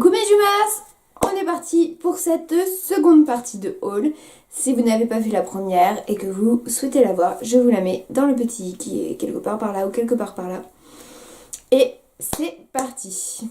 Coucou mes jumeaux, on est parti pour cette seconde partie de haul. Si vous n'avez pas vu la première et que vous souhaitez la voir, je vous la mets dans le petit qui est quelque part par là ou quelque part par là. Et c'est parti.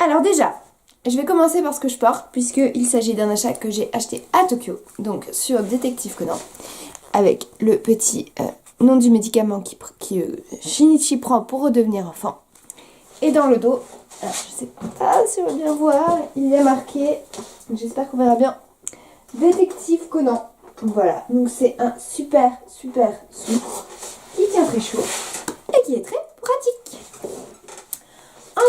Alors déjà, je vais commencer par ce que je porte puisqu'il s'agit d'un achat que j'ai acheté à Tokyo, donc sur Détective Conan, avec le petit nom du médicament qui Shinichi prend pour redevenir enfant. Et dans le dos, alors je sais pas si on va bien voir, il y a marqué, j'espère qu'on verra bien, Détective Conan. Voilà, donc c'est un super soude qui tient très chaud et qui est très pratique.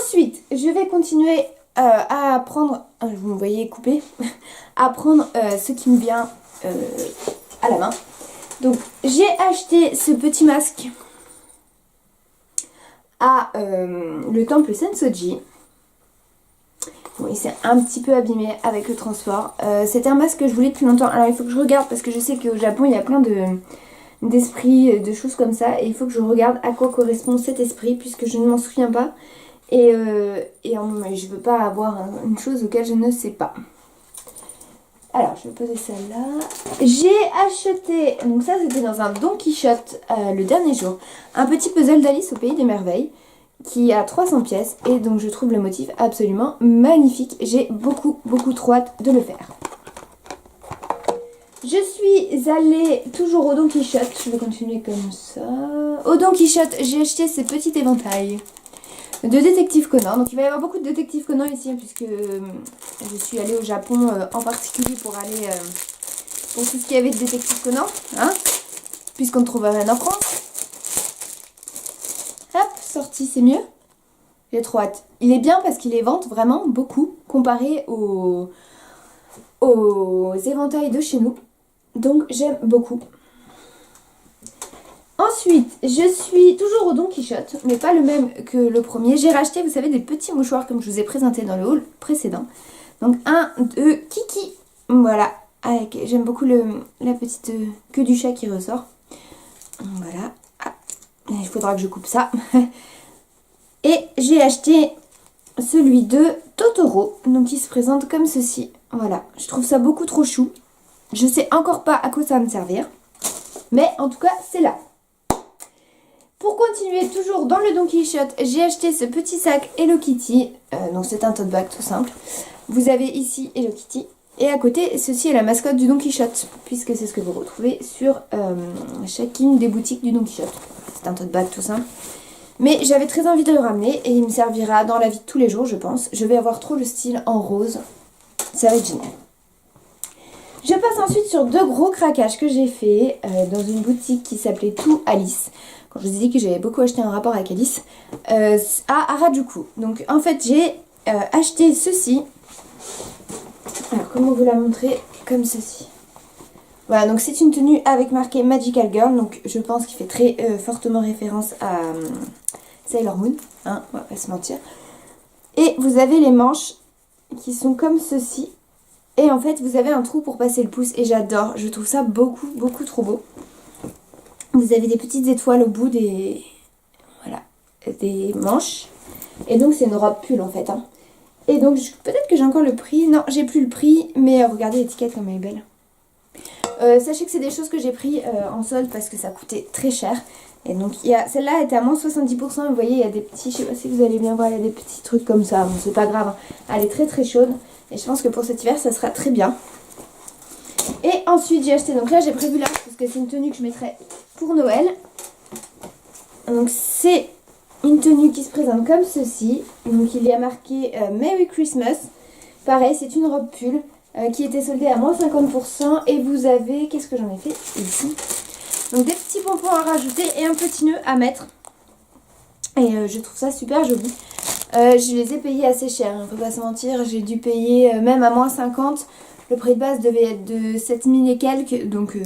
Ensuite, je vais continuer à prendre, vous me voyez couper, à prendre ce qui me vient à la main. Donc, j'ai acheté ce petit masque à le temple Sensoji. Bon, il s'est un petit peu abîmé avec le transport. C'était un masque que je voulais depuis longtemps. Alors, il faut que je regarde parce que je sais qu'au Japon, il y a plein d'esprits, de choses comme ça. Et il faut que je regarde à quoi correspond cet esprit puisque je ne m'en souviens pas. Et je veux pas avoir une chose auquel je ne sais pas. Alors, je vais poser celle-là. J'ai acheté, donc ça c'était dans un Don Quichotte le dernier jour, un petit puzzle d'Alice au Pays des Merveilles qui a 300 pièces et donc je trouve le motif absolument magnifique. J'ai beaucoup trop hâte de le faire. Je suis allée toujours au Don Quichotte, je vais continuer comme ça. Au Don Quichotte, j'ai acheté ces petits éventails de Détective Conan. Donc il va y avoir beaucoup de Détective Conan ici puisque je suis allée au Japon en particulier pour aller pour tout ce qu'il y avait de Détective Conan, hein, puisqu'on ne trouve rien en France. Hop, sorti, c'est mieux. J'ai trop hâte. Il est bien parce qu'il les vend vraiment beaucoup comparé aux éventails de chez nous. Donc j'aime beaucoup. Ensuite, je suis toujours au Don Quichotte, mais pas le même que le premier. J'ai racheté, vous savez, des petits mouchoirs comme je vous ai présenté dans le haul précédent. Donc un de Kiki, voilà, avec j'aime beaucoup la petite queue du chat qui ressort. Voilà, ah, il faudra que je coupe ça. Et j'ai acheté celui de Totoro, donc il se présente comme ceci. Voilà, je trouve ça beaucoup trop chou. Je sais encore pas à quoi ça va me servir, mais en tout cas, c'est là. Pour continuer toujours dans le Don Quichotte, j'ai acheté ce petit sac Hello Kitty. Donc c'est un tote bag tout simple. Vous avez ici Hello Kitty. Et à côté, ceci est la mascotte du Don Quichotte. Puisque c'est ce que vous retrouvez sur chacune des boutiques du Don Quichotte. C'est un tote bag tout simple. Mais j'avais très envie de le ramener. Et il me servira dans la vie de tous les jours, je pense. Je vais avoir trop le style en rose. Ça va être génial. Je passe ensuite sur deux gros craquages que j'ai fait dans une boutique qui s'appelait Tout Alice. Quand je vous ai dit que j'avais beaucoup acheté un rapport avec Alice, à Harajuku. Donc en fait j'ai acheté ceci. Alors comment vous la montrer? Comme ceci. Voilà, donc c'est une tenue avec marqué Magical Girl. Donc je pense qu'il fait très fortement référence à Sailor Moon. Hein, on va pas se mentir. Et vous avez les manches qui sont comme ceci. Et en fait vous avez un trou pour passer le pouce. Et j'adore, je trouve ça beaucoup trop beau. Vous avez des petites étoiles au bout des manches. Et donc c'est une robe pull en fait. Hein. Et donc peut-être que j'ai encore le prix. Non, j'ai plus le prix. Mais regardez l'étiquette comme elle est belle. Sachez que c'est des choses que j'ai pris en solde parce que ça coûtait très cher. Et donc celle-là était à moins 70%. Vous voyez, il y a des petits, je sais pas si vous allez bien voir, il y a des petits trucs comme ça. Bon, c'est pas grave. Hein. Elle est très chaude. Et je pense que pour cet hiver, ça sera très bien. Et ensuite j'ai acheté, donc là j'ai prévu là parce que c'est une tenue que je mettrai pour Noël. Donc c'est une tenue qui se présente comme ceci. Donc il y a marqué Merry Christmas. Pareil, c'est une robe pull qui était soldé à moins 50%. Et vous avez, qu'est-ce que j'en ai fait ici? Donc des petits pompons à rajouter et un petit nœud à mettre. Et je trouve ça super joli. Je les ai payés assez cher, on peut pas se mentir. J'ai dû payer même à moins 50. Le prix de base devait être de 7000 et quelques. Donc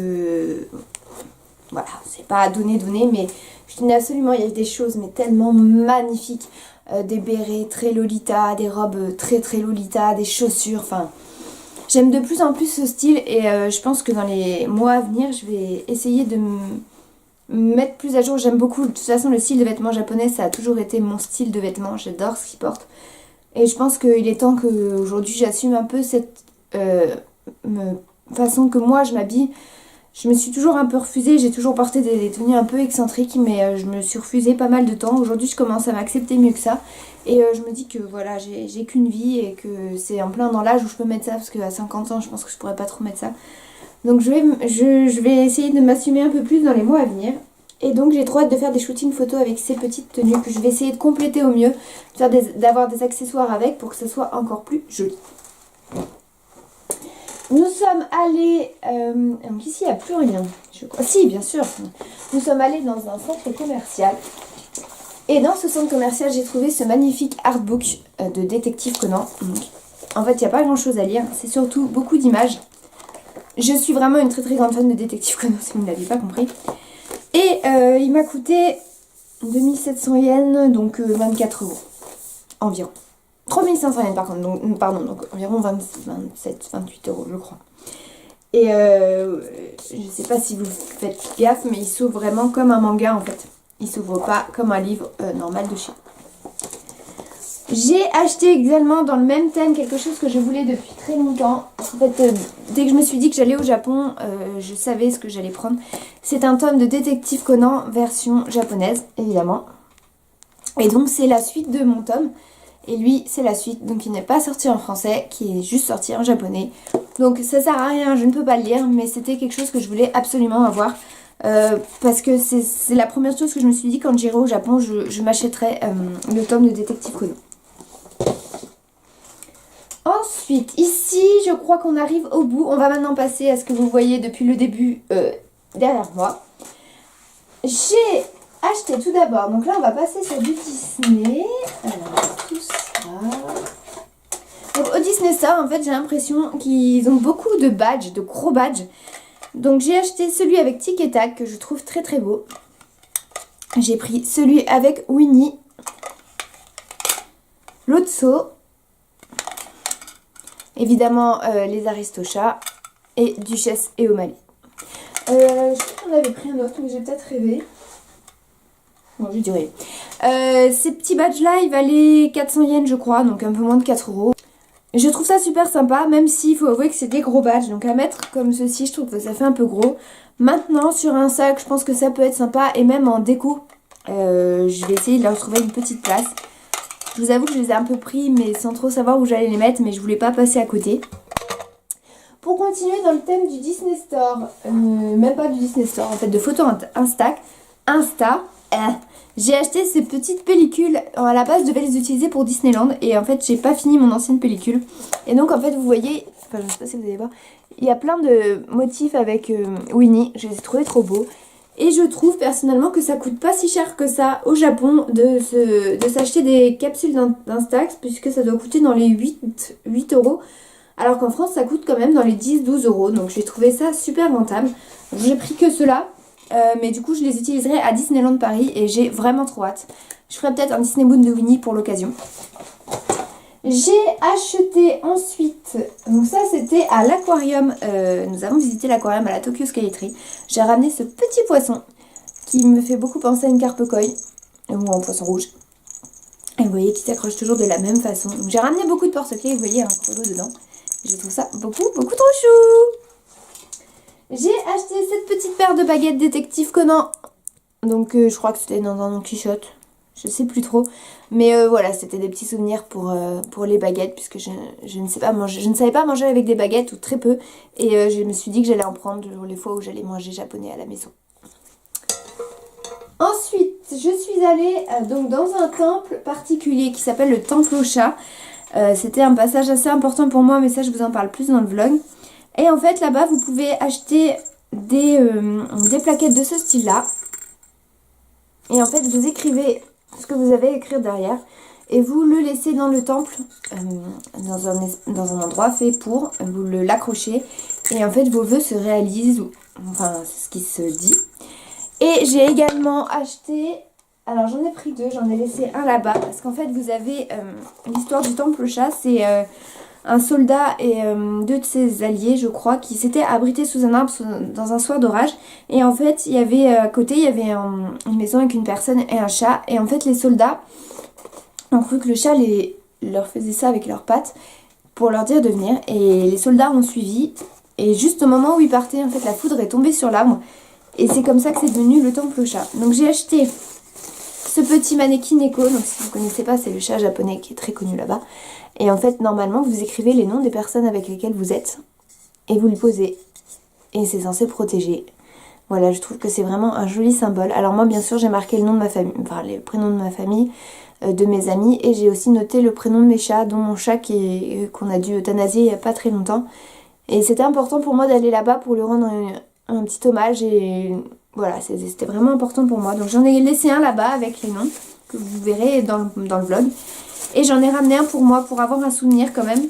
voilà, c'est pas donné, mais je tenais absolument. Il y avait des choses mais tellement magnifiques. Des bérets très Lolita, des robes très très Lolita, des chaussures. Enfin, j'aime de plus en plus ce style. Et je pense que dans les mois à venir, je vais essayer de mettre plus à jour. J'aime beaucoup, de toute façon, le style de vêtements japonais, ça a toujours été mon style de vêtements. J'adore ce qu'ils portent. Et je pense qu'il est temps qu'aujourd'hui j'assume un peu cette façon que moi je m'habille. Je me suis toujours un peu refusée, j'ai toujours porté des tenues un peu excentriques, mais je me suis refusée pas mal de temps. Aujourd'hui je commence à m'accepter mieux que ça. Et je me dis que voilà, j'ai qu'une vie et que c'est en plein dans l'âge où je peux mettre ça, parce qu'à 50 ans je pense que je pourrais pas trop mettre ça. Donc je vais essayer de m'assumer un peu plus dans les mois à venir. Et donc j'ai trop hâte de faire des shootings photos avec ces petites tenues que je vais essayer de compléter au mieux. D'avoir des accessoires avec pour que ce soit encore plus joli. Nous sommes allés... donc ici il n'y a plus rien. Je crois. Si, bien sûr. Nous sommes allés dans un centre commercial. Et dans ce centre commercial j'ai trouvé ce magnifique artbook de Détective Conan. Donc, en fait il n'y a pas grand chose à lire. C'est surtout beaucoup d'images. Je suis vraiment une très très grande fan de Détective Conan, si vous ne l'avez pas compris. Et il m'a coûté 2700 yens, donc 24 euros environ. 3500 yens par contre, donc, pardon, donc environ 27, 28 euros je crois. Et je sais pas si vous faites gaffe, mais il s'ouvre vraiment comme un manga en fait. Il s'ouvre pas comme un livre normal de chez. J'ai acheté également dans le même thème quelque chose que je voulais depuis très longtemps. En fait, dès que je me suis dit que j'allais au Japon, je savais ce que j'allais prendre. C'est un tome de Détective Conan version japonaise, évidemment. Et donc c'est la suite de mon tome. Et lui, c'est la suite, donc il n'est pas sorti en français, qui est juste sorti en japonais. Donc ça sert à rien, je ne peux pas le lire, mais c'était quelque chose que je voulais absolument avoir. Parce que c'est la première chose que je me suis dit quand j'irai au Japon, je m'achèterai le tome de Détective Conan. Ensuite, ici, je crois qu'on arrive au bout. On va maintenant passer à ce que vous voyez depuis le début derrière moi. J'ai acheté tout d'abord. Donc là, on va passer sur du Disney. Alors, tout ça. Donc au Disney Store, en fait, j'ai l'impression qu'ils ont beaucoup de badges, de gros badges. Donc j'ai acheté celui avec Tic et Tac, que je trouve très très beau. J'ai pris celui avec Winnie, Lotso, évidemment les Aristochats et Duchesse et O'Malley. Je sais qu'on avait pris un autre, mais j'ai peut-être rêvé. Bon, je dirais. Ces petits badges là, ils valaient 400 yens je crois, donc un peu moins de 4 euros. Je trouve ça super sympa, même s'il faut avouer que c'est des gros badges. Donc à mettre comme ceci, je trouve que ça fait un peu gros. Maintenant, sur un sac, je pense que ça peut être sympa. Et même en déco, je vais essayer de leur trouver une petite place. Je vous avoue que je les ai un peu pris, mais sans trop savoir où j'allais les mettre. Mais je voulais pas passer à côté. Pour continuer dans le thème du Disney Store, même pas du Disney Store, en fait de photos Insta, j'ai acheté ces petites pellicules. À la base, je devais les utiliser pour Disneyland. Et en fait, j'ai pas fini mon ancienne pellicule. Et donc, en fait, vous voyez... Enfin, je sais pas si vous allez voir. Il y a plein de motifs avec Winnie. Je les ai trouvés trop beaux. Et je trouve personnellement que ça coûte pas si cher que ça au Japon de s'acheter des capsules d'Instax. Puisque ça doit coûter dans les 8 euros. Alors qu'en France, ça coûte quand même dans les 10-12 euros. Donc, j'ai trouvé ça super rentable. J'ai pris que cela. Mais du coup je les utiliserai à Disneyland Paris et j'ai vraiment trop hâte. Je ferai peut-être un Disney Moon de Winnie pour l'occasion. J'ai acheté ensuite, donc ça c'était à l'aquarium, nous avons visité l'aquarium à la Tokyo Skytree. J'ai ramené ce petit poisson qui me fait beaucoup penser à une carpe koi, ou un poisson rouge. Et vous voyez qu'il s'accroche toujours de la même façon. Donc j'ai ramené beaucoup de porte-clés, vous voyez un chrono dedans. Je trouve ça beaucoup trop chou. J'ai acheté cette petite paire de baguettes Détective Conan. Donc je crois que c'était dans un Don Quichotte. Je sais plus trop. Mais voilà, c'était des petits souvenirs pour les baguettes. Puisque je ne sais pas manger. Je ne savais pas manger avec des baguettes ou très peu. Et je me suis dit que j'allais en prendre les fois où j'allais manger japonais à la maison. Ensuite, je suis allée donc dans un temple particulier qui s'appelle le temple au chat. C'était un passage assez important pour moi, mais ça je vous en parle plus dans le vlog. Et en fait là-bas vous pouvez acheter des plaquettes de ce style là. Et en fait vous écrivez ce que vous avez à écrire derrière. Et vous le laissez dans le temple, dans un endroit fait pour, vous l'accrochez. Et en fait vos vœux se réalisent, enfin c'est ce qui se dit. Et j'ai également acheté, alors j'en ai pris deux, j'en ai laissé un là-bas. Parce qu'en fait vous avez l'histoire du temple chat, c'est un soldat et deux de ses alliés je crois, qui s'étaient abrités sous un arbre dans un soir d'orage. Et en fait il y avait à côté, il y avait une maison avec une personne et un chat. Et en fait les soldats ont cru que le chat leur faisait ça avec leurs pattes pour leur dire de venir. Et les soldats ont suivi. Et juste au moment où ils partaient, en fait, la foudre est tombée sur l'arbre. Et c'est comme ça que c'est devenu le temple au chat. Donc j'ai acheté ce petit mannequin Neko. Donc si vous ne connaissez pas, c'est le chat japonais qui est très connu là-bas. Et en fait, normalement, vous écrivez les noms des personnes avec lesquelles vous êtes. Et vous le posez. Et c'est censé protéger. Voilà, je trouve que c'est vraiment un joli symbole. Alors moi, bien sûr, j'ai marqué le nom de ma famille, enfin les prénoms de ma famille, de mes amis, et j'ai aussi noté le prénom de mes chats, dont mon chat qu'on a dû euthanasier il n'y a pas très longtemps. Et c'était important pour moi d'aller là-bas pour lui rendre un petit hommage, et voilà, c'était vraiment important pour moi. Donc j'en ai laissé un là-bas avec les noms, que vous verrez dans le vlog. Et j'en ai ramené un pour moi, pour avoir un souvenir quand même.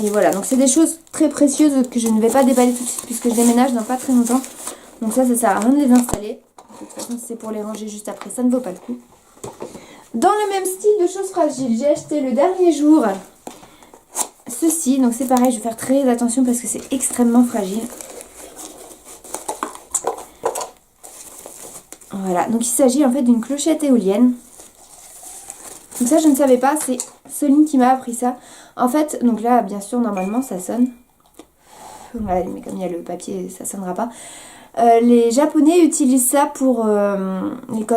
Et voilà, donc c'est des choses très précieuses que je ne vais pas déballer tout de suite, puisque je déménage dans pas très longtemps. Donc ça sert à rien de les installer. De toute façon, c'est pour les ranger juste après, ça ne vaut pas le coup. Dans le même style de choses fragiles, j'ai acheté le dernier jour ceci. Donc c'est pareil, je vais faire très attention parce que c'est extrêmement fragile. Voilà, donc il s'agit en fait d'une clochette éolienne. Donc ça je ne savais pas, c'est Soline qui m'a appris ça. En fait, donc là bien sûr normalement ça sonne. Voilà, mais comme il y a le papier, ça sonnera pas. Les Japonais utilisent ça pour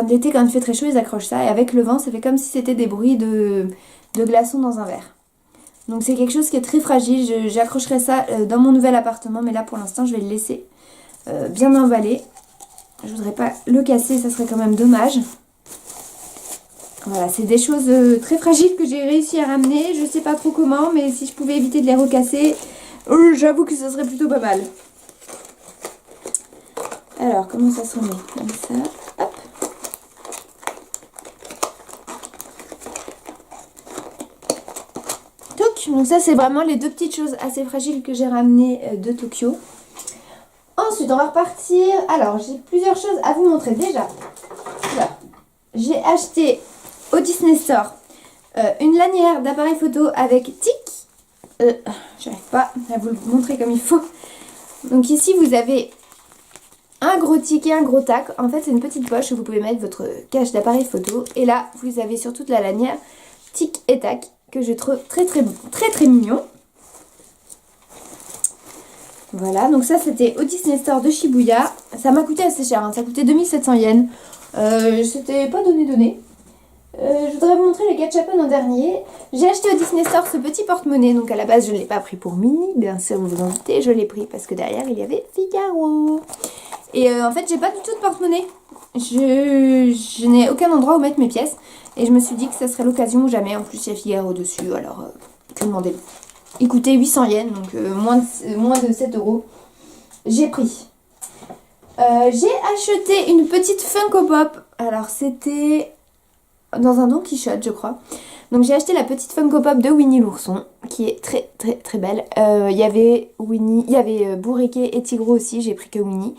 l'été, quand il fait très chaud, ils accrochent ça. Et avec le vent, ça fait comme si c'était des bruits de glaçons dans un verre. Donc c'est quelque chose qui est très fragile. J'accrocherai ça dans mon nouvel appartement. Mais là, pour l'instant, je vais le laisser bien emballé. Je voudrais pas le casser, ça serait quand même dommage. Voilà, c'est des choses très fragiles que j'ai réussi à ramener. Je sais pas trop comment, mais si je pouvais éviter de les recasser, j'avoue que ça serait plutôt pas mal. Alors, comment ça se remet? Comme ça, hop. Donc ça, c'est vraiment les deux petites choses assez fragiles que j'ai ramenées de Tokyo. Ensuite, on va repartir. Alors, j'ai plusieurs choses à vous montrer. Déjà, j'ai acheté au Disney Store une lanière d'appareil photo avec tic. J'arrive pas à vous le montrer comme il faut. Donc ici, vous avez un gros tic et un gros tac. En fait, c'est une petite poche où vous pouvez mettre votre cache d'appareil photo. Et là, vous avez sur toute la lanière tic et tac, que je trouve très mignon. Voilà, donc ça c'était au Disney Store de Shibuya. Ça m'a coûté assez cher, hein. Ça coûtait 2700 yens. C'était pas donné. Je voudrais vous montrer le gachapon en dernier. J'ai acheté au Disney Store ce petit porte-monnaie. Donc à la base je ne l'ai pas pris pour Minnie, bien sûr vous vous en doutez. Je l'ai pris parce que derrière il y avait Figaro. Et en fait j'ai pas du tout de porte-monnaie. Je n'ai aucun endroit où mettre mes pièces. Et je me suis dit que ça serait l'occasion ou jamais. En plus il y a Figaro dessus, alors que demander. Il coûtait 800 yens, donc moins de 7 euros. J'ai pris. J'ai acheté une petite Funko Pop. Alors c'était dans un Don Quichotte je crois. Donc j'ai acheté la petite Funko Pop de Winnie l'ourson, qui est très belle. Il y avait Winnie, il y avait Bourriquet et Tigre aussi, j'ai pris que Winnie.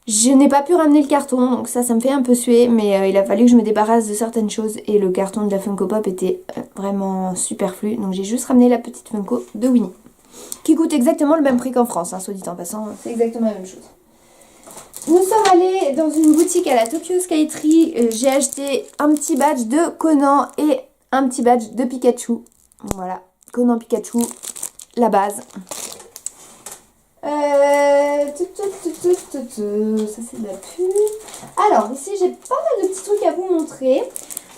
Je n'ai pas pu ramener le carton, donc ça me fait un peu suer, mais il a fallu que je me débarrasse de certaines choses et le carton de la Funko Pop était vraiment superflu. Donc j'ai juste ramené la petite Funko de Winnie, qui coûte exactement le même prix qu'en France, hein, soit dit en passant, c'est exactement la même chose. Nous sommes allés dans une boutique à la Tokyo Skytree, j'ai acheté un petit badge de Conan et un petit badge de Pikachu. Voilà, Conan Pikachu, la base. Ça c'est de la pub. Alors ici j'ai pas mal de petits trucs à vous montrer.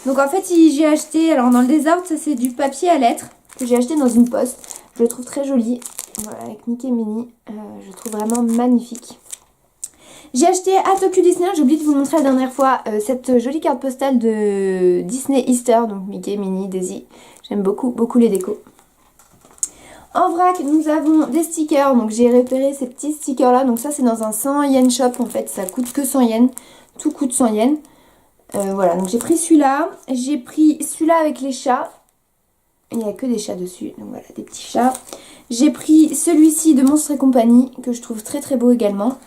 Donc en fait j'ai acheté, alors dans le désordre, ça c'est du papier à lettres que j'ai acheté dans une poste. Je le trouve très joli. Voilà, avec Mickey et Minnie. Je le trouve vraiment magnifique. J'ai acheté à Tokyo Disneyland, j'ai oublié de vous le montrer la dernière fois, cette jolie carte postale de Disney Easter, donc Mickey, Minnie, Daisy. J'aime beaucoup, beaucoup les décos. En vrac, nous avons des stickers, donc j'ai repéré ces petits stickers là, donc ça c'est dans un 100 yen shop en fait, ça coûte que 100 yens, tout coûte 100 yens. Voilà, donc j'ai pris celui-là, j'ai pris celui-là avec les chats, il n'y a que des chats dessus, donc voilà, des petits chats. J'ai pris celui-ci de Monstres et compagnie, que je trouve très très beau également.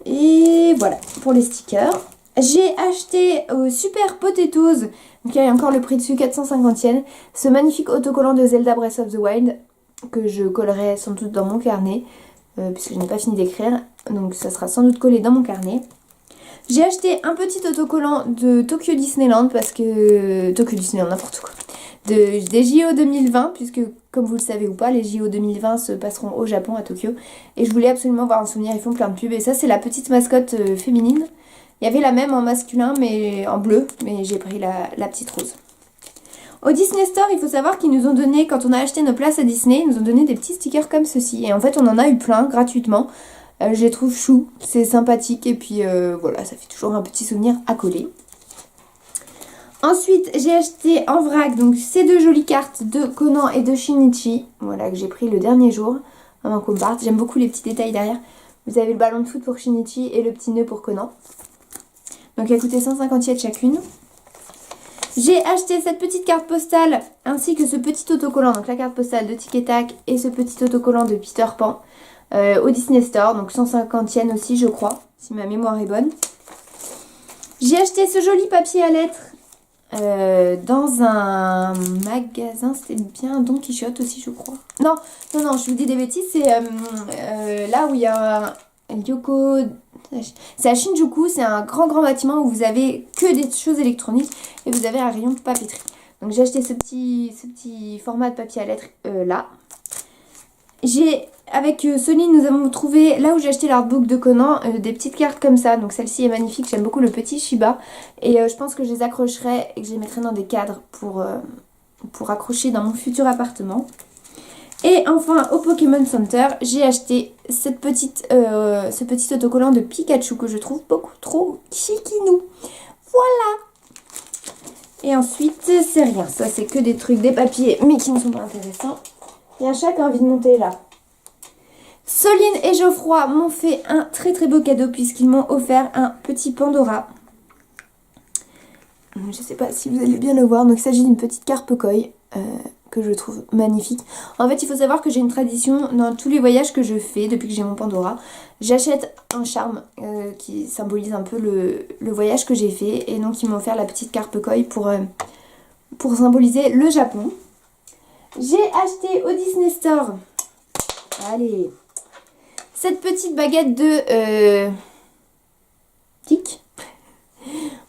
Et voilà, pour les stickers. J'ai acheté au Super Potatoes, donc il y a encore le prix dessus, 450 yens, ce magnifique autocollant de Zelda Breath of the Wild, que je collerai sans doute dans mon carnet, puisque je n'ai pas fini d'écrire, donc ça sera sans doute collé dans mon carnet. J'ai acheté un petit autocollant de Tokyo Disneyland, parce que... Tokyo Disneyland, n'importe quoi. Des JO 2020, puisque comme vous le savez ou pas, les JO 2020 se passeront au Japon, à Tokyo. Et je voulais absolument avoir un souvenir, ils font plein de pubs. Et ça, c'est la petite mascotte féminine. Il y avait la même en masculin, mais en bleu, mais j'ai pris la petite rose. Au Disney Store, il faut savoir qu'ils nous ont donné, quand on a acheté nos places à Disney, ils nous ont donné des petits stickers comme ceci. Et en fait, on en a eu plein, gratuitement. Je les trouve chou, c'est sympathique et puis voilà, ça fait toujours un petit souvenir à coller. Ensuite, j'ai acheté en vrac donc ces deux jolies cartes de Conan et de Shinichi, voilà, que j'ai pris le dernier jour avant qu'on parte. J'aime beaucoup les petits détails derrière. Vous avez le ballon de foot pour Shinichi et le petit nœud pour Conan. Donc elle a coûté 150 yens chacune. J'ai acheté cette petite carte postale ainsi que ce petit autocollant, donc la carte postale de Tic et Tac et ce petit autocollant de Peter Pan. Au Disney Store, donc 150 yens aussi je crois, si ma mémoire est bonne. J'ai acheté ce joli papier à lettres dans un magasin, c'était bien Don Quichotte aussi je crois. Non, je vous dis des bêtises, c'est là où il y a un Yoko... C'est à Shinjuku, c'est un grand bâtiment où vous avez que des choses électroniques et vous avez un rayon de papeterie. Donc j'ai acheté ce petit format de papier à lettres là. Avec Sony, nous avons trouvé, là où j'ai acheté l'artbook de Conan, des petites cartes comme ça. Donc celle-ci est magnifique, j'aime beaucoup le petit Shiba. Et je pense que je les accrocherai et que je les mettrai dans des cadres pour accrocher dans mon futur appartement. Et enfin, au Pokémon Center, j'ai acheté ce petit autocollant de Pikachu que je trouve beaucoup trop chiquinou. Voilà. Et ensuite, c'est rien. Ça, c'est que des trucs, des papiers, mais qui ne sont pas intéressants. Il y a un chat qui a envie de monter là. Soline et Geoffroy m'ont fait un très très beau cadeau puisqu'ils m'ont offert un petit Pandora. Je ne sais pas si vous allez bien le voir. Donc il s'agit d'une petite carpe koi que je trouve magnifique. En fait, il faut savoir que j'ai une tradition dans tous les voyages que je fais depuis que j'ai mon Pandora. J'achète un charme qui symbolise un peu le voyage que j'ai fait. Et donc ils m'ont offert la petite carpe koi pour symboliser le Japon. J'ai acheté au Disney Store, allez, cette petite baguette de tic.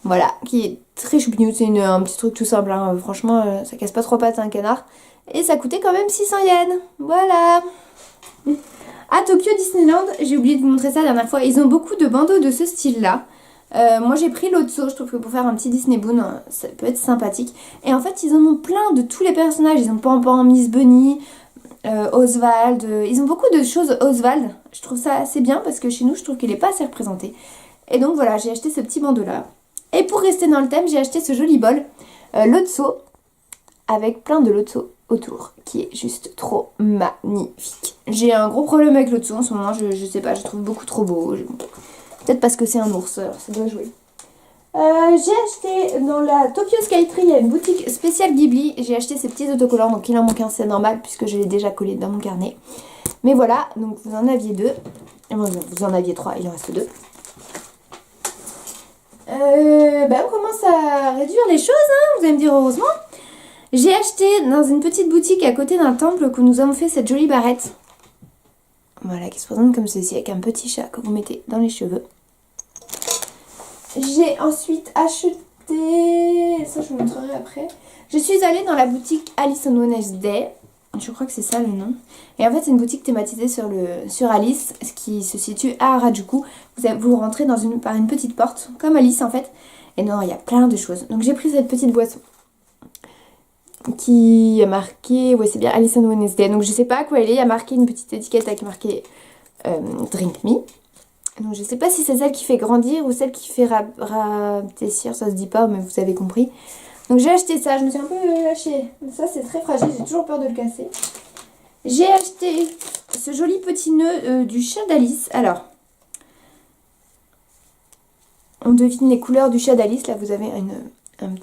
Voilà, qui est très choupignou, c'est un petit truc tout simple, hein. Franchement, ça casse pas trop pattes à un canard. Et ça coûtait quand même 600 yens, voilà. À Tokyo Disneyland, j'ai oublié de vous montrer ça la dernière fois, ils ont beaucoup de bandeaux de ce style-là. Moi j'ai pris l'Otso, je trouve que pour faire un petit Disney Boon, ça peut être sympathique. Et en fait ils en ont plein de tous les personnages, ils ont Pampan, Miss Bunny, Oswald, ils ont beaucoup de choses Oswald. Je trouve ça assez bien parce que chez nous je trouve qu'il n'est pas assez représenté. Et donc voilà, j'ai acheté ce petit bandeau là. Et pour rester dans le thème, j'ai acheté ce joli bol, l'Otso, avec plein de Lotso autour, qui est juste trop magnifique. J'ai un gros problème avec l'Otso en ce moment, je sais pas, je trouve beaucoup trop beau. Peut-être parce que c'est un ours, alors ça doit jouer. J'ai acheté dans la Tokyo Skytree, il y a une boutique spéciale Ghibli. J'ai acheté ces petits autocollants, donc il en manque un, c'est normal puisque je l'ai déjà collé dans mon carnet. Mais voilà, donc vous en aviez deux. Vous en aviez trois, il en reste deux. On commence à réduire les choses, hein, vous allez me dire heureusement. J'ai acheté dans une petite boutique à côté d'un temple que nous avons fait cette jolie barrette. Voilà, qui se présente comme ceci, avec un petit chat que vous mettez dans les cheveux. J'ai ensuite acheté... Ça, je vous montrerai après. Je suis allée dans la boutique Alice on Wednesday. Je crois que c'est ça le nom. Et en fait, c'est une boutique thématisée sur Alice, ce qui se situe à Harajuku. Vous rentrez par une petite porte, comme Alice en fait. Et non, il y a plein de choses. Donc j'ai pris cette petite boisson qui a marqué... Ouais, c'est bien Alice on Wednesday. Donc je sais pas à quoi elle est. Il y a marqué une petite étiquette avec marqué Drink Me. Donc je sais pas si c'est celle qui fait grandir ou celle qui fait rapetissir, ça se dit pas, mais vous avez compris. Donc j'ai acheté ça, je me suis un peu lâchée. Ça c'est très fragile, j'ai toujours peur de le casser. J'ai acheté ce joli petit nœud du chat d'Alice. Alors, on devine les couleurs du chat d'Alice. Là vous avez une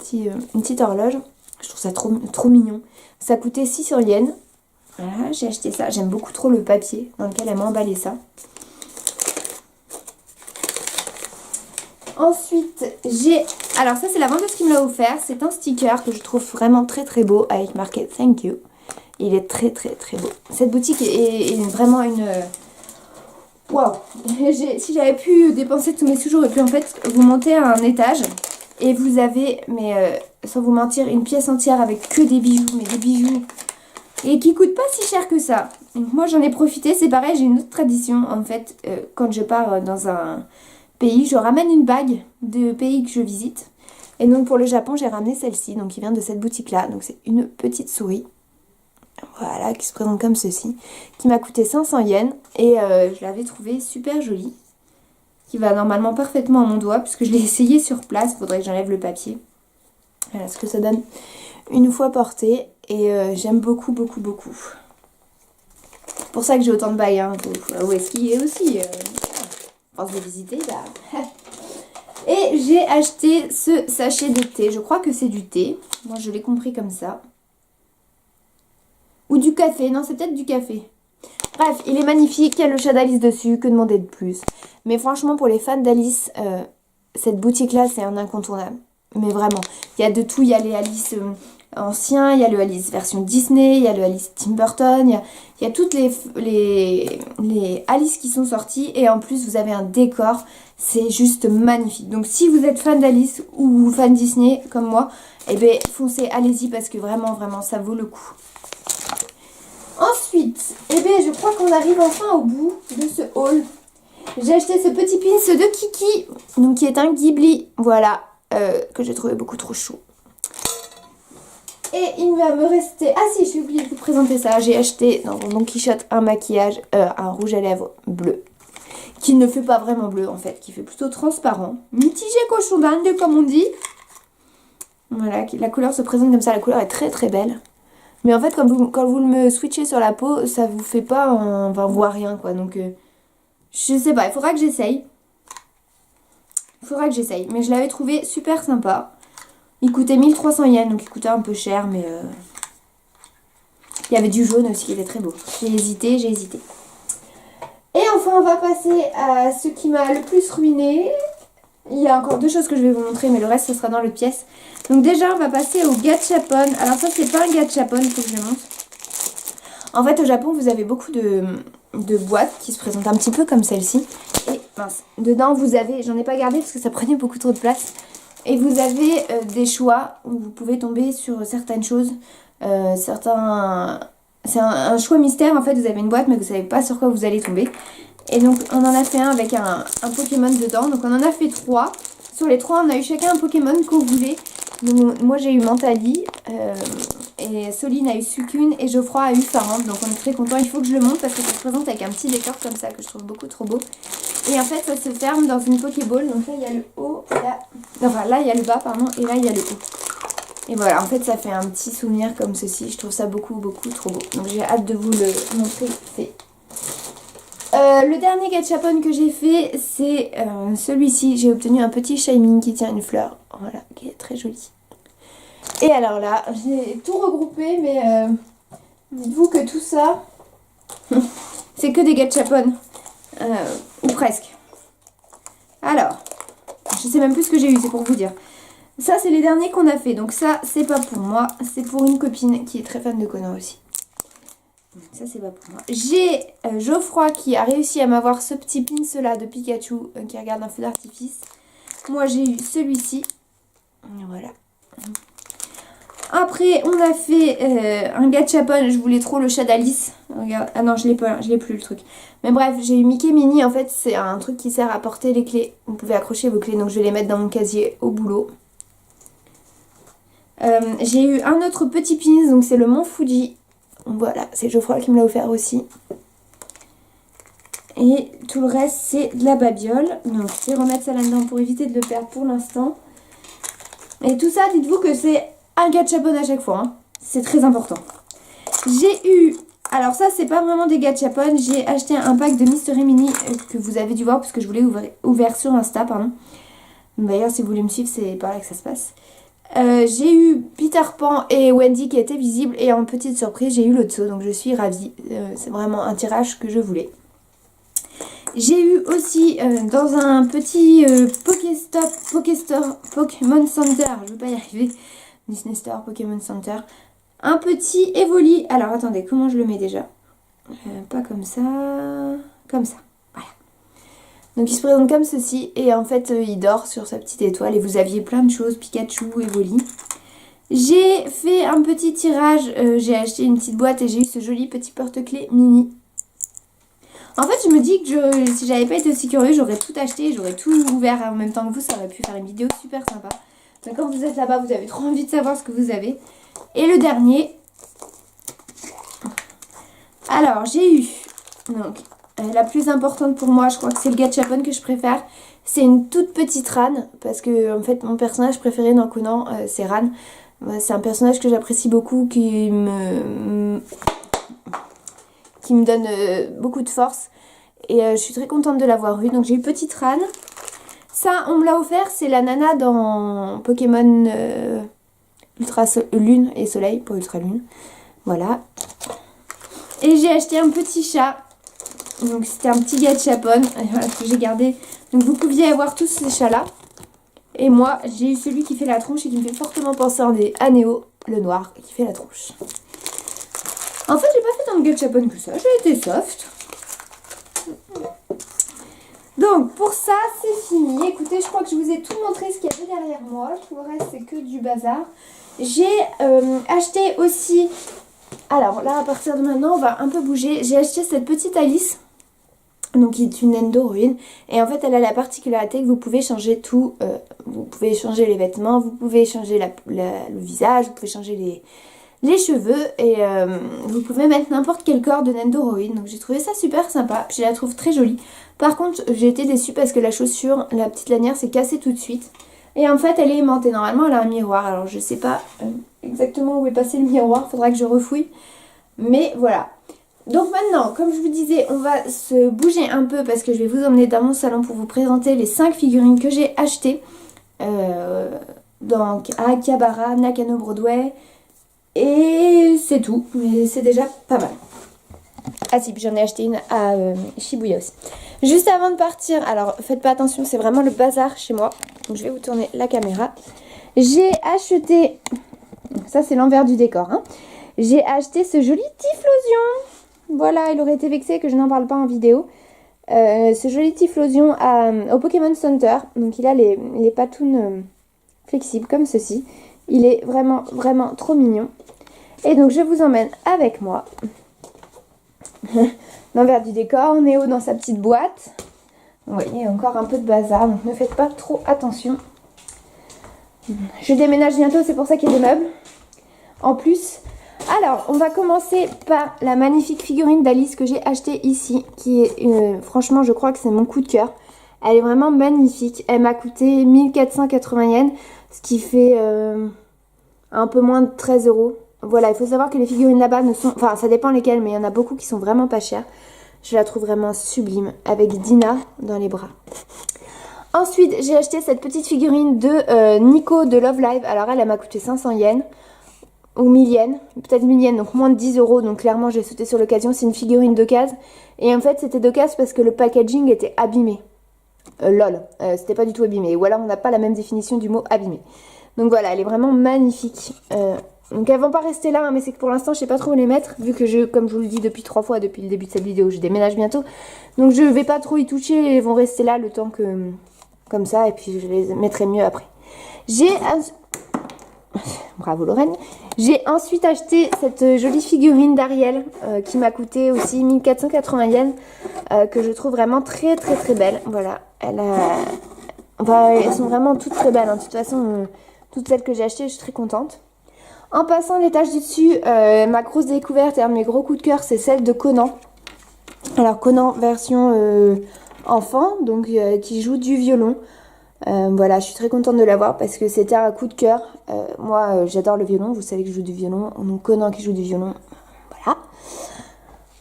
petite horloge. Je trouve ça trop mignon. Ça coûtait 600 yens. Voilà, j'ai acheté ça. J'aime beaucoup trop le papier dans lequel elle m'a emballé ça. Ensuite, alors ça c'est la vendeuse qui me l'a offert. C'est un sticker que je trouve vraiment très beau avec marqué Thank you. Il est très beau. Cette boutique est vraiment une... Waouh. Si j'avais pu dépenser tous mes sous, j'aurais pu en fait vous monter à un étage. Et vous avez, mais sans vous mentir, une pièce entière avec que des bijoux. Mais des bijoux. Et qui coûtent pas si cher que ça. Donc moi j'en ai profité. C'est pareil, j'ai une autre tradition. En fait, quand je pars dans un... pays, je ramène une bague de pays que je visite. Et donc pour le Japon, j'ai ramené celle-ci, donc qui vient de cette boutique-là. Donc c'est une petite souris, voilà, qui se présente comme ceci, qui m'a coûté 500 yens. Et je l'avais trouvée super jolie, qui va normalement parfaitement à mon doigt, puisque je l'ai essayé sur place. Faudrait que j'enlève le papier. Voilà ce que ça donne une fois portée. Et j'aime beaucoup. C'est pour ça que j'ai autant de bagues, hein. Faut avouer ce qui est aussi... force de visiter, bah... Et j'ai acheté ce sachet de thé. Je crois que c'est du thé. Moi, je l'ai compris comme ça. Ou du café. Non, c'est peut-être du café. Bref, il est magnifique. Il y a le chat d'Alice dessus. Que demander de plus? Mais franchement, pour les fans d'Alice, cette boutique-là, c'est un incontournable. Mais vraiment. Il y a de tout. Il y a les Alice... ancien, il y a le Alice version Disney, il y a le Alice Tim Burton, il y a toutes les Alice qui sont sorties et en plus vous avez un décor, c'est juste magnifique. Donc si vous êtes fan d'Alice ou fan Disney comme moi, eh bien foncez, allez-y parce que vraiment ça vaut le coup. Ensuite, eh bien je crois qu'on arrive enfin au bout de ce haul. J'ai acheté ce petit pins de Kiki, donc qui est un Ghibli, voilà, que j'ai trouvé beaucoup trop chaud. Et il va me rester... Ah si, j'ai oublié de vous présenter ça. J'ai acheté dans mon Don Quichotte un maquillage, un rouge à lèvres bleu. Qui ne fait pas vraiment bleu en fait, qui fait plutôt transparent. Mitigé cochon d'Inde comme on dit. Voilà, la couleur se présente comme ça. La couleur est très belle. Mais en fait, quand vous me switchez sur la peau, ça vous fait pas... Enfin, on voit rien quoi. Donc, je sais pas, il faudra que j'essaye. Mais je l'avais trouvé super sympa. Il coûtait 1300 yens, donc il coûtait un peu cher, mais il y avait du jaune aussi qui était très beau. J'ai hésité. Et enfin, on va passer à ce qui m'a le plus ruiné. Il y a encore deux choses que je vais vous montrer, mais le reste, ce sera dans l'autre pièce. Donc déjà, on va passer au gachapon. Alors ça, c'est pas un gachapon, il faut que je le montre. En fait, au Japon, vous avez beaucoup de boîtes qui se présentent un petit peu comme celle-ci. Et mince, dedans, vous avez... J'en ai pas gardé parce que ça prenait beaucoup trop de place. Et vous avez des choix où vous pouvez tomber sur certaines choses. C'est un choix mystère. En fait, vous avez une boîte, mais vous ne savez pas sur quoi vous allez tomber. Et donc, on en a fait un avec un Pokémon dedans. Donc, on en a fait 3. Sur les 3, on a eu chacun un Pokémon qu'on voulait. Donc, moi, j'ai eu Mentali. Et Soline a eu Suicune. Et Geoffroy a eu Farand. Donc, on est très content. Il faut que je le montre parce que ça se présente avec un petit décor comme ça que je trouve beaucoup trop beau. Et en fait, ça se ferme dans une Pokéball. Donc là, il y a le haut. Enfin, là, il y a le bas, pardon. Et là, il y a le haut. Et voilà, en fait, ça fait un petit souvenir comme ceci. Je trouve ça beaucoup trop beau. Donc, j'ai hâte de vous le montrer fait. Le dernier gachapon que j'ai fait, c'est celui-ci. J'ai obtenu un petit Shining qui tient une fleur. Voilà, qui est très joli. Et alors là, j'ai tout regroupé, mais dites-vous que tout ça, c'est que des gachapon. Ou presque. Alors, je sais même plus ce que j'ai eu, c'est pour vous dire. Ça, c'est les derniers qu'on a fait. Donc ça, c'est pas pour moi. C'est pour une copine qui est très fan de Conan aussi. Ça, c'est pas pour moi. J'ai Geoffroy qui a réussi à m'avoir ce petit pins là de Pikachu qui regarde un feu d'artifice. Moi, j'ai eu celui-ci. Voilà. Après, on a fait un gachapon. Je voulais trop le chat d'Alice. Regarde. Ah non, je l'ai plus le truc. Mais bref, j'ai eu Mickey Mini. En fait, c'est un truc qui sert à porter les clés. Vous pouvez accrocher vos clés. Donc, je vais les mettre dans mon casier au boulot. J'ai eu un autre petit pins. Donc, c'est le Mont Fuji. Voilà, c'est Geoffroy qui me l'a offert aussi. Et tout le reste, c'est de la babiole. Donc, je vais remettre ça là-dedans pour éviter de le perdre pour l'instant. Et tout ça, dites-vous que c'est un gachapon à chaque fois. Hein. C'est très important. J'ai eu... Alors ça, c'est pas vraiment des gachapon. J'ai acheté un pack de Mystery Mini que vous avez dû voir parce que je voulais ouvert sur Insta, pardon. D'ailleurs, si vous voulez me suivre, c'est par là que ça se passe. J'ai eu Peter Pan et Wendy qui étaient visibles. Et en petite surprise, j'ai eu Lotso. Donc, je suis ravie. C'est vraiment un tirage que je voulais. J'ai eu aussi dans un petit Pokéstop, Pokémon Center, je ne vais pas y arriver, Disney Store, Pokémon Center, un petit Evoli. Alors attendez, comment je le mets déjà? Pas comme ça, voilà. Donc il se présente comme ceci et en fait il dort sur sa petite étoile et vous aviez plein de choses, Pikachu, Evoli. J'ai fait un petit tirage, j'ai acheté une petite boîte et j'ai eu ce joli petit porte-clés mini. En fait, je me dis que si j'avais pas été aussi curieuse, j'aurais tout acheté, j'aurais tout ouvert en même temps que vous, ça aurait pu faire une vidéo super sympa. Donc quand vous êtes là-bas, vous avez trop envie de savoir ce que vous avez. Et le dernier, alors j'ai eu, donc la plus importante pour moi, je crois que c'est le gachapon que je préfère. C'est une toute petite Ran, parce que en fait mon personnage préféré dans Conan, c'est Ran. C'est un personnage que j'apprécie beaucoup, qui me donne beaucoup de force et je suis très contente de l'avoir eu. Donc j'ai eu petite Ran, ça on me l'a offert, c'est la nana dans Pokémon Ultra Lune et Soleil pour Ultra Lune, voilà. Et j'ai acheté un petit chat, donc c'était un petit gachapon que j'ai gardé, donc vous pouviez avoir tous ces chats là et moi j'ai eu celui qui fait la tronche et qui me fait fortement penser à Néo, le noir qui fait la tronche. En fait, j'ai pas fait tant de gachapon que ça, j'ai été soft. Donc, pour ça, c'est fini. Écoutez, je crois que je vous ai tout montré ce qu'il y avait derrière moi. Tout le reste, c'est que du bazar. J'ai acheté aussi... Alors là, à partir de maintenant, on va un peu bouger. J'ai acheté cette petite Alice, donc qui est une naine d'Horoween. Et en fait, elle a la particularité que vous pouvez changer tout. Vous pouvez changer les vêtements, vous pouvez changer le visage, vous pouvez changer les cheveux et vous pouvez mettre n'importe quel corps de naine d'Horoween. Donc j'ai trouvé ça super sympa, puis je la trouve très jolie. Par contre j'ai été déçue parce que la chaussure, la petite lanière s'est cassée tout de suite. Et en fait elle est aimantée, normalement elle a un miroir. Alors je sais pas exactement où est passé le miroir, faudra que je refouille. Mais voilà. Donc maintenant, comme je vous disais, on va se bouger un peu parce que je vais vous emmener dans mon salon pour vous présenter les 5 figurines que j'ai achetées. Donc à Akihabara, Nakano Broadway... Et c'est tout, mais c'est déjà pas mal. Ah si, j'en ai acheté une à Shibuya aussi. Juste avant de partir, alors faites pas attention, c'est vraiment le bazar chez moi. Donc je vais vous tourner la caméra. J'ai acheté, ça c'est l'envers du décor, hein. J'ai acheté ce joli Typhlosion. Voilà, il aurait été vexé que je n'en parle pas en vidéo. Ce joli Typhlosion au Pokémon Center. Donc il a les patounes flexibles comme ceci. Il est vraiment, vraiment trop mignon. Et donc, je vous emmène avec moi. L'envers du décor, Néo dans sa petite boîte. Vous voyez, il y a encore un peu de bazar, donc ne faites pas trop attention. Je déménage bientôt, c'est pour ça qu'il y a des meubles. En plus, alors, on va commencer par la magnifique figurine d'Alice que j'ai achetée ici. Qui est, franchement, je crois que c'est mon coup de cœur. Elle est vraiment magnifique. Elle m'a coûté 1480 yens, ce qui fait un peu moins de 13 €. Voilà, il faut savoir que les figurines là-bas ne sont... Enfin, ça dépend lesquelles, mais il y en a beaucoup qui sont vraiment pas chères. Je la trouve vraiment sublime, avec Dina dans les bras. Ensuite, j'ai acheté cette petite figurine de Nico de Love Live. Alors elle m'a coûté 500 yens, ou 1000 yens, peut-être 1000 yens, donc moins de 10 €. Donc clairement, j'ai sauté sur l'occasion, c'est une figurine d'occasion. Et en fait, c'était d'occasion parce que le packaging était abîmé. Lol, c'était pas du tout abîmé. Ou alors, on n'a pas la même définition du mot abîmé. Donc voilà, elle est vraiment magnifique. Donc elles vont pas rester là, hein, mais c'est que pour l'instant je sais pas trop où les mettre. Vu que comme je vous le dis depuis 3 fois depuis le début de cette vidéo, je déménage bientôt. Donc je vais pas trop y toucher, elles vont rester là le temps que... Comme ça, et puis je les mettrai mieux après. Bravo Lorraine. J'ai ensuite acheté cette jolie figurine d'Ariel qui m'a coûté aussi 1480 yens. Que je trouve vraiment très très très belle. Voilà, enfin, elles sont vraiment toutes très belles, hein. De toute façon... Toutes celles que j'ai achetées, je suis très contente. En passant l'étage du dessus, ma grosse découverte et un de mes gros coups de cœur, c'est celle de Conan. Alors Conan version enfant, donc qui joue du violon. Voilà, je suis très contente de l'avoir parce que c'était un coup de cœur. Moi, j'adore le violon, vous savez que je joue du violon. Donc Conan qui joue du violon, voilà.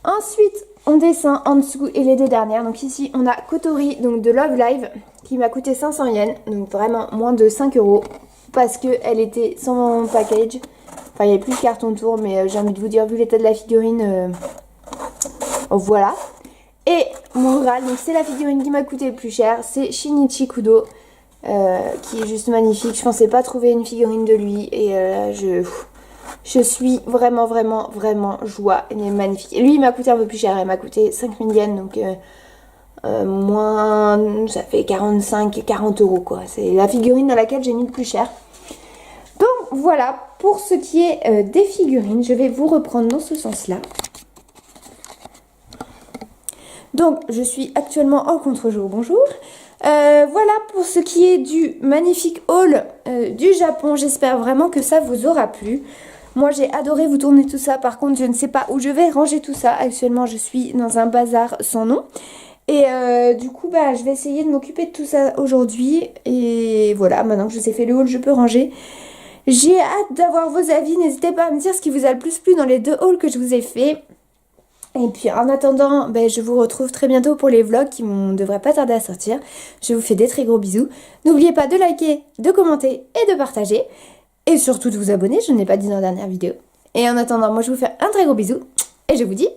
Ensuite, on descend en dessous et les deux dernières. Donc ici, on a Kotori, donc de Love Live, qui m'a coûté 500 yens, donc vraiment moins de 5 euros, parce qu'elle était sans package. Enfin, il n'y avait plus de carton tour, mais j'ai envie de vous dire, vu l'état de la figurine, voilà. Et mon Graal, donc c'est la figurine qui m'a coûté le plus cher, c'est Shinichi Kudo, qui est juste magnifique. Je pensais pas trouver une figurine de lui, et je suis vraiment joie. Il est magnifique. Lui, il m'a coûté un peu plus cher. Il m'a coûté 5000 yens. Donc, moins... Ça fait 45-40 euros, quoi. C'est la figurine dans laquelle j'ai mis le plus cher. Donc, voilà. Pour ce qui est des figurines, je vais vous reprendre dans ce sens-là. Donc, je suis actuellement en contre-jour. Bonjour. Voilà pour ce qui est du magnifique haul du Japon. J'espère vraiment que ça vous aura plu. Moi, j'ai adoré vous tourner tout ça. Par contre, je ne sais pas où je vais ranger tout ça. Actuellement, je suis dans un bazar sans nom. Et du coup, bah, je vais essayer de m'occuper de tout ça aujourd'hui. Et voilà, maintenant que je vous ai fait le haul, je peux ranger. J'ai hâte d'avoir vos avis. N'hésitez pas à me dire ce qui vous a le plus plu dans les 2 hauls que je vous ai fait. Et puis en attendant, ben, je vous retrouve très bientôt pour les vlogs qui ne devraient pas tarder à sortir. Je vous fais des très gros bisous. N'oubliez pas de liker, de commenter et de partager. Et surtout de vous abonner, je ne l'ai pas dit dans la dernière vidéo. Et en attendant, moi je vous fais un très gros bisou. Et je vous dis